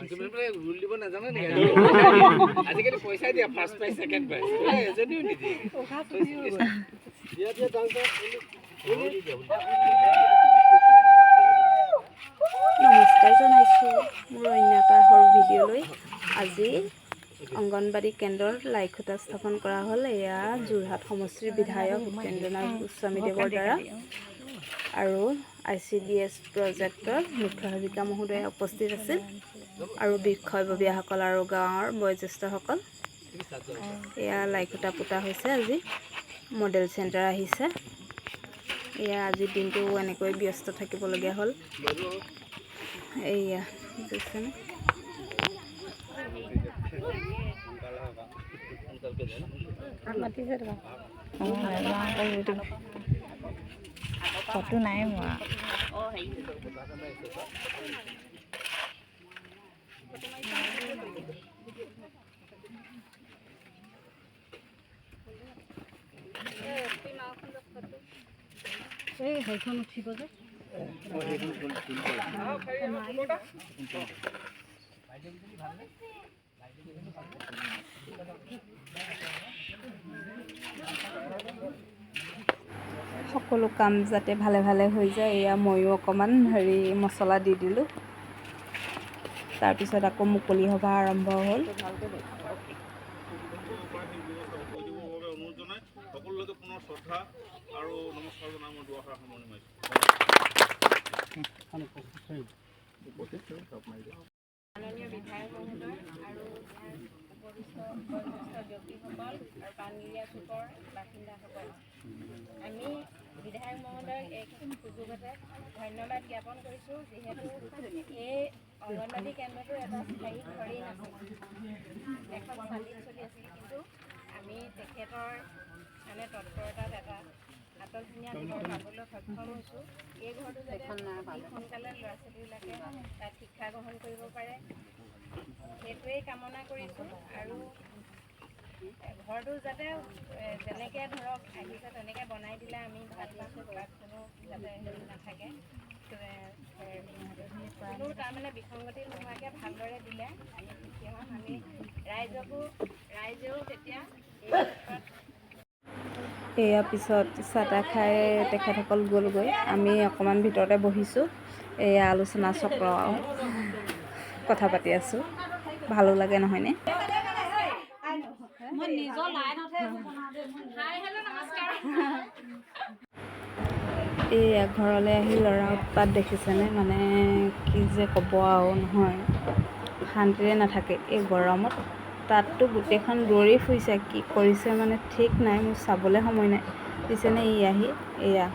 Rule দিব নাজানে নেকি আজিকালি পইচা দিয়া ফাৰ্ষ্ট প্ৰাইজ ছেকেণ্ড প্ৰাইজ এজনীও নিদিয়ে নমস্কাৰ জনাইছোঁ মোৰ অন্য এটা সৰু ভিডিঅ'লৈ। আজি অংগনবাড়ী কেন্দ্ৰৰ লাইখুটা স্থাপন কৰা হ'ল। এয়া যোৰহাট সমষ্টিৰ বিধায়ক উপেন্দ্ৰনাথ গোস্বামীদেৱৰ দ্বাৰা আৰু ICDS প্ৰজেক্টৰ মুখ্য সেৱিকা মহোদয়ে উপস্থিত আছিল আৰু বিষয়ববীয়াসকল আৰু গাঁৱৰ বয়োজ্যেষ্ঠসকল। এয়া লাইখুটা পোতা হৈছে। আজি মডেল চেণ্টাৰ আহিছে। এয়া আজিৰ দিনটো এনেকৈ ব্যস্ত থাকিবলগীয়া হ'ল। এয়া দেখিছেনে ফটো নাই মৰা সেইখন উঠিব যে সকলো কাম যাতে ভালে ভালে হৈ যায়। এয়া ময়ো অকণমান মছলা দি দিলোঁ। তাৰপিছত আকৌ মুকলি সভা আৰম্ভ হ'ল। সকলোকে পুনৰ শ্ৰদ্ধা আৰু নমস্কাৰ জনাই মই দুআষাৰ সামৰণি মাৰিছোঁ। মাননীয় বিধায়ক মহোদয় আৰু উপবিষ্ট ব্যক্তিসকল আৰু পানীৰীয়া চুকৰ বাসিন্দাসকল, আমি বিধায়ক মহোদয়ক এই সুযোগতে ধন্যবাদ জ্ঞাপন কৰিছোঁ, যিহেতু এই অংগনবাড়ী কেন্দ্ৰটো এটা স্থায়ী ঘৰেই নাছিল, এখন চালিত চলি আছিল। কিন্তু আমি তেখেতৰ মানে তৎপৰতাত এটা আটকধুনীয়া ঘৰ পাবলৈ সক্ষম হৈছোঁ। এই ঘৰটো যাতে অতি সোনকালে ল'ৰা ছোৱালীবিলাকে তাত শিক্ষা গ্ৰহণ কৰিব পাৰে, সেইটোৱেই কামনা কৰিছোঁ। আৰু ঘৰটো যাতে যেনেকৈ ধৰক আহিছে তেনেকৈ বনাই দিলে আমি ভাল পাইছোঁ। তাত কোনো যাতে হেৰি নাথাকে, কোনো তাৰমানে বিসংগতি নোহোৱাকৈ ভালদৰে দিলে আমি সুখী হ'ম। আমি ৰাইজেও তেতিয়া এই ক্ষেত্ৰত এয়া পিছত চাহ তাহ খাই তেখেতসকল গ'লগৈ। আমি অকণমান ভিতৰতে বহিছোঁ। এয়া আলোচনা চক্ৰ কথা পাতি আছোঁ। ভালো লাগে নহয়নে? এয়া ঘৰলৈ আহি ল'ৰা উৎপাত দেখিছেনে? মানে কি যে ক'ব আৰু নহয়, শান্তিৰে নাথাকে এই গৰমত। তাততো গোটেইখন দৌৰি ফুৰিছে, কি কৰিছে মানে ঠিক নাই, মোৰ চাবলৈ সময় নাই। দিছেনে ই আহি এয়া